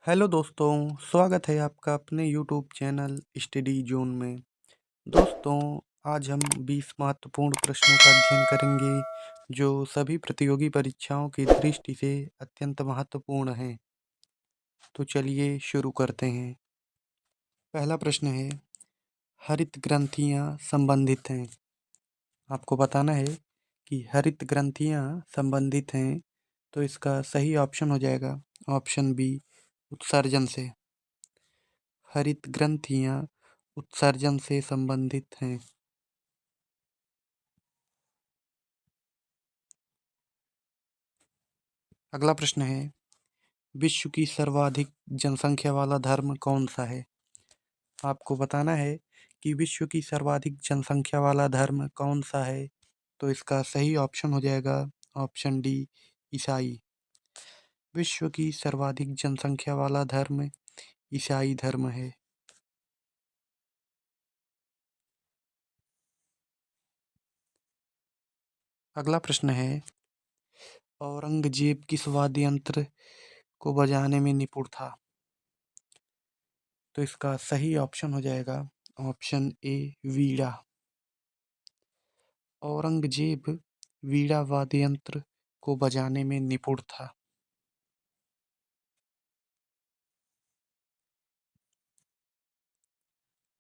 Hello दोस्तों, स्वागत है आपका अपने यूट्यूब चैनल स्टडी जोन में। दोस्तों, आज हम 20 महत्वपूर्ण प्रश्नों का अध्ययन करेंगे जो सभी प्रतियोगी परीक्षाओं की दृष्टि से अत्यंत महत्वपूर्ण हैं। तो चलिए शुरू करते हैं। पहला प्रश्न है, हरित ग्रंथियां संबंधित हैं। आपको बताना है कि हरित ग्रंथियां संबंधित हैं, तो इसका सही ऑप्शन हो जाएगा ऑप्शन बी, उत्सर्जन से। हरित ग्रंथियां उत्सर्जन से संबंधित हैं। अगला प्रश्न है, विश्व की सर्वाधिक जनसंख्या वाला धर्म कौन सा है। आपको बताना है कि विश्व की सर्वाधिक जनसंख्या वाला धर्म कौन सा है, तो इसका सही ऑप्शन हो जाएगा ऑप्शन डी, ईसाई। विश्व की सर्वाधिक जनसंख्या वाला धर्म ईसाई धर्म है। अगला प्रश्न है, औरंगजेब किस वाद्य यंत्र को बजाने में निपुण था। तो इसका सही ऑप्शन हो जाएगा ऑप्शन ए, वीणा। औरंगजेब वीणा वाद्य यंत्र को बजाने में निपुण था।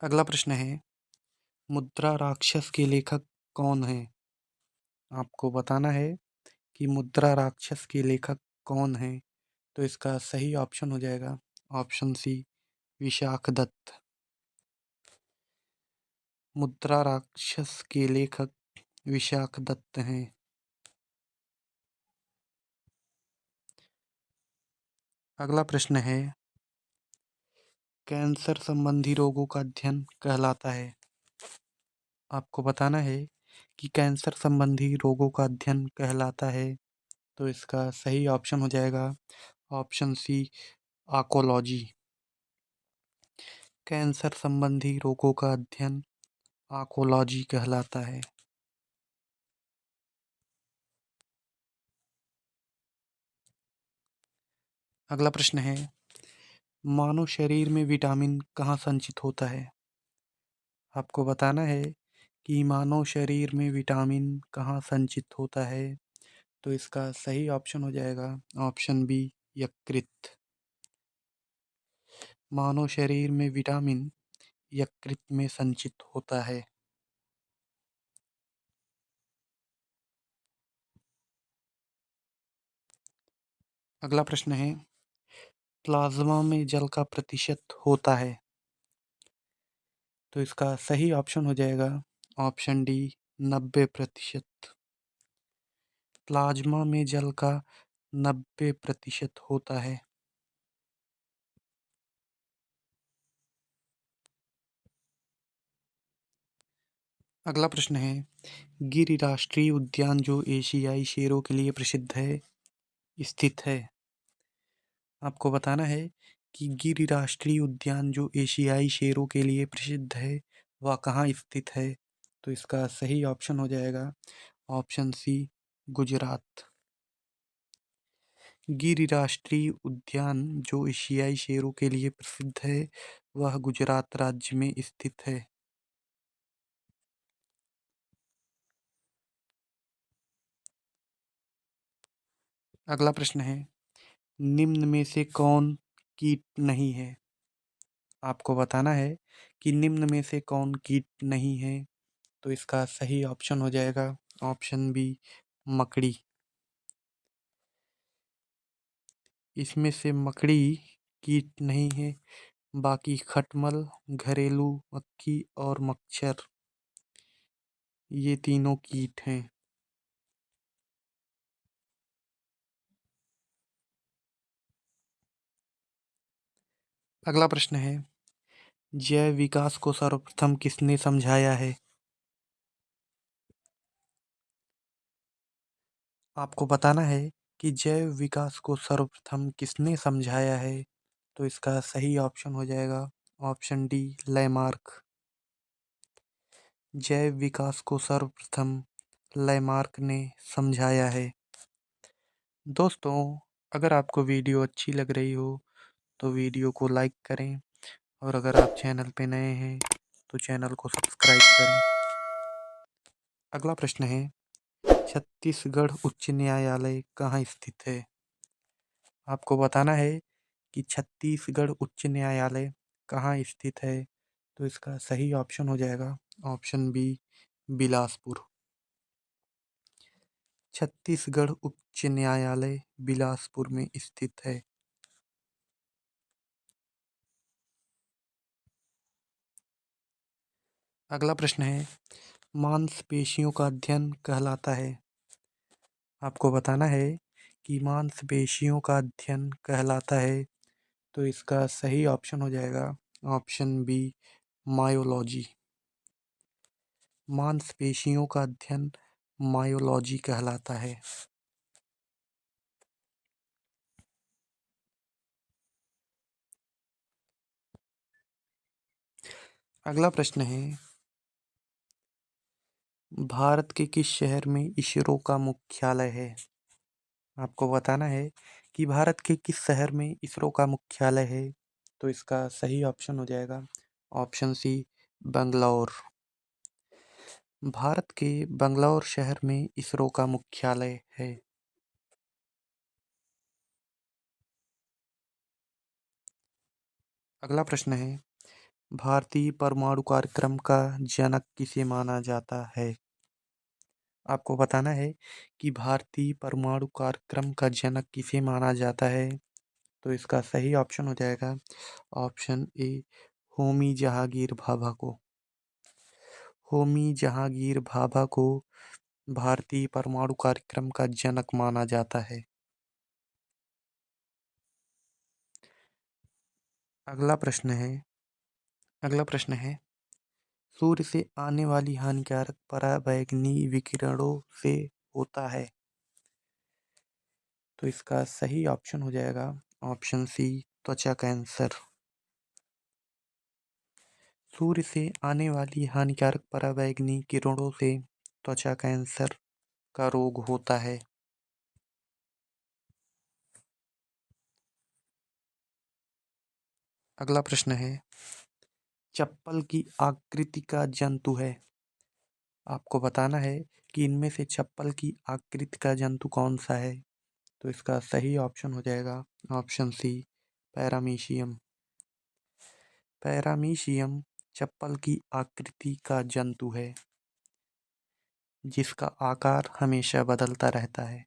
अगला प्रश्न है, मुद्रा राक्षस के लेखक कौन है। आपको बताना है कि मुद्रा राक्षस के लेखक कौन है, तो इसका सही ऑप्शन हो जाएगा ऑप्शन सी, विशाख दत्त। मुद्रा राक्षस के लेखक विशाख दत्त हैं। अगला प्रश्न है, कैंसर संबंधी रोगों का अध्ययन कहलाता है। आपको बताना है कि कैंसर संबंधी रोगों का अध्ययन कहलाता है, तो इसका सही ऑप्शन हो जाएगा ऑप्शन सी, आकोलॉजी। कैंसर संबंधी रोगों का अध्ययन आकोलॉजी कहलाता है। अगला प्रश्न है, मानव शरीर में विटामिन कहाँ संचित होता है। आपको बताना है कि मानव शरीर में विटामिन कहाँ संचित होता है, तो इसका सही ऑप्शन हो जाएगा ऑप्शन बी, यकृत। मानव शरीर में विटामिन यकृत में संचित होता है। अगला प्रश्न है, प्लाज्मा में जल का प्रतिशत होता है। तो इसका सही ऑप्शन हो जाएगा ऑप्शन डी, 90%। प्लाज्मा में जल का 90% होता है। अगला प्रश्न है, गिर राष्ट्रीय उद्यान जो एशियाई शेरों के लिए प्रसिद्ध है, स्थित है। आपको बताना है कि गिर राष्ट्रीय उद्यान जो एशियाई शेरों के लिए प्रसिद्ध है, वह कहाँ स्थित है। तो इसका सही ऑप्शन हो जाएगा ऑप्शन सी, गुजरात। गिर राष्ट्रीय उद्यान जो एशियाई शेरों के लिए प्रसिद्ध है, वह गुजरात राज्य में स्थित है। अगला प्रश्न है, निम्न में से कौन कीट नहीं है। आपको बताना है कि निम्न में से कौन कीट नहीं है, तो इसका सही ऑप्शन हो जाएगा ऑप्शन बी, मकड़ी। इसमें से मकड़ी कीट नहीं है, बाकी खटमल, घरेलू मक्खी और मच्छर, ये तीनों कीट हैं। अगला प्रश्न है, जैव विकास को सर्वप्रथम किसने समझाया है। आपको बताना है कि जैव विकास को सर्वप्रथम किसने समझाया है, तो इसका सही ऑप्शन हो जाएगा ऑप्शन डी, लैमार्क। जैव विकास को सर्वप्रथम लैमार्क ने समझाया है। दोस्तों, अगर आपको वीडियो अच्छी लग रही हो तो वीडियो को लाइक करें और अगर आप चैनल पे नए हैं तो चैनल को सब्सक्राइब करें। अगला प्रश्न है, छत्तीसगढ़ उच्च न्यायालय कहाँ स्थित है? आपको बताना है कि छत्तीसगढ़ उच्च न्यायालय कहाँ स्थित है। तो इसका सही ऑप्शन हो जाएगा ऑप्शन बी, बिलासपुर। छत्तीसगढ़ उच्च न्यायालय बिलासपुर में स्थित है। अगला प्रश्न है, मांसपेशियों का अध्ययन कहलाता है। आपको बताना है कि मांसपेशियों का अध्ययन कहलाता है। तो इसका सही ऑप्शन हो जाएगा ऑप्शन बी, मायोलॉजी। मांसपेशियों का अध्ययन मायोलॉजी कहलाता है। अगला प्रश्न है, भारत के किस शहर में इसरो का मुख्यालय है? आपको बताना है कि भारत के किस शहर में इसरो का मुख्यालय है। तो इसका सही ऑप्शन हो जाएगा ऑप्शन सी, बंगलौर। भारत के बंगलौर शहर में इसरो का मुख्यालय है। अगला प्रश्न है, भारतीय परमाणु कार्यक्रम का जनक किसे माना जाता है? आपको बताना है कि भारतीय परमाणु कार्यक्रम का जनक किसे माना जाता है। तो इसका सही ऑप्शन हो जाएगा ऑप्शन ए, होमी जहांगीर भाभा को। होमी जहांगीर भाभा को भारतीय परमाणु कार्यक्रम का जनक माना जाता है। अगला प्रश्न है अगला प्रश्न है, सूर्य से आने वाली हानिकारक पराबैंगनी विकिरणों से होता है। तो इसका सही ऑप्शन हो जाएगा ऑप्शन सी, त्वचा कैंसर। सूर्य से आने वाली हानिकारक पराबैंगनी किरणों से त्वचा कैंसर का रोग होता है। अगला प्रश्न है, चप्पल की आकृति का जंतु है। आपको बताना है कि इनमें से चप्पल की आकृति का जंतु कौन सा है। तो इसका सही ऑप्शन हो जाएगा ऑप्शन सी, पैरामीशियम। पैरामीशियम चप्पल की आकृति का जंतु है जिसका आकार हमेशा बदलता रहता है।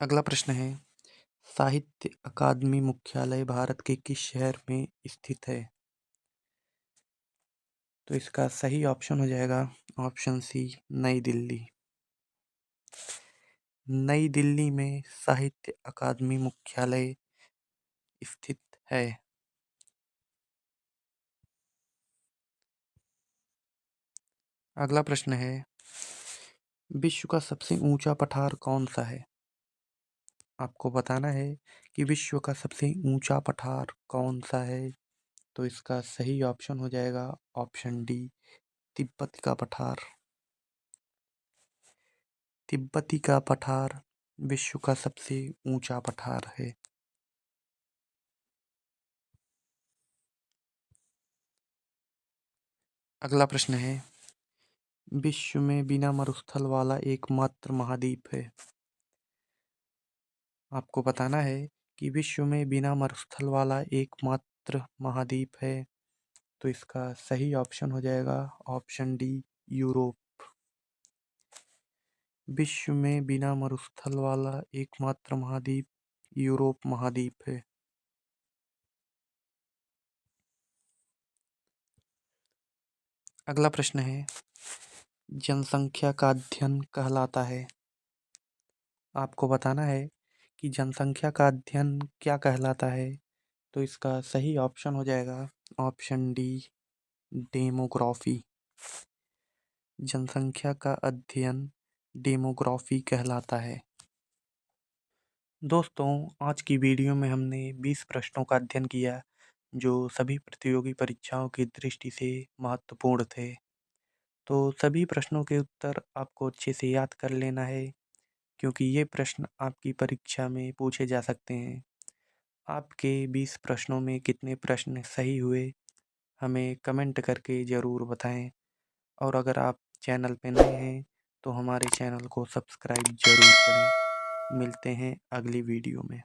अगला प्रश्न है, साहित्य अकादमी मुख्यालय भारत के किस शहर में स्थित है? तो इसका सही ऑप्शन हो जाएगा ऑप्शन सी, नई दिल्ली। नई दिल्ली में साहित्य अकादमी मुख्यालय स्थित है। अगला प्रश्न है, विश्व का सबसे ऊंचा पठार कौन सा है? आपको बताना है कि विश्व का सबसे ऊंचा पठार कौन सा है। तो इसका सही ऑप्शन हो जाएगा ऑप्शन डी, तिब्बत का पठार। तिब्बती का पठार विश्व का सबसे ऊंचा पठार है। अगला प्रश्न है, विश्व में बिना मरुस्थल वाला एकमात्र महाद्वीप है। आपको बताना है कि विश्व में बिना मरुस्थल वाला एकमात्र महाद्वीप है। तो इसका सही ऑप्शन हो जाएगा ऑप्शन डी, यूरोप। विश्व में बिना मरुस्थल वाला एकमात्र महाद्वीप यूरोप महाद्वीप है। अगला प्रश्न है, जनसंख्या का अध्ययन कहलाता है। आपको बताना है कि जनसंख्या का अध्ययन क्या कहलाता है। तो इसका सही ऑप्शन हो जाएगा ऑप्शन डी, डेमोग्राफी। जनसंख्या का अध्ययन डेमोग्राफी कहलाता है। दोस्तों, आज की वीडियो में हमने 20 प्रश्नों का अध्ययन किया जो सभी प्रतियोगी परीक्षाओं की दृष्टि से महत्वपूर्ण थे। तो सभी प्रश्नों के उत्तर आपको अच्छे से याद कर लेना है। क्योंकि ये प्रश्न आपकी परीक्षा में पूछे जा सकते हैं। आपके 20 प्रश्नों में कितने प्रश्न सही हुए, हमें कमेंट करके ज़रूर बताएं। और अगर आप चैनल पे नए हैं तो हमारे चैनल को सब्सक्राइब ज़रूर करें। मिलते हैं अगली वीडियो में।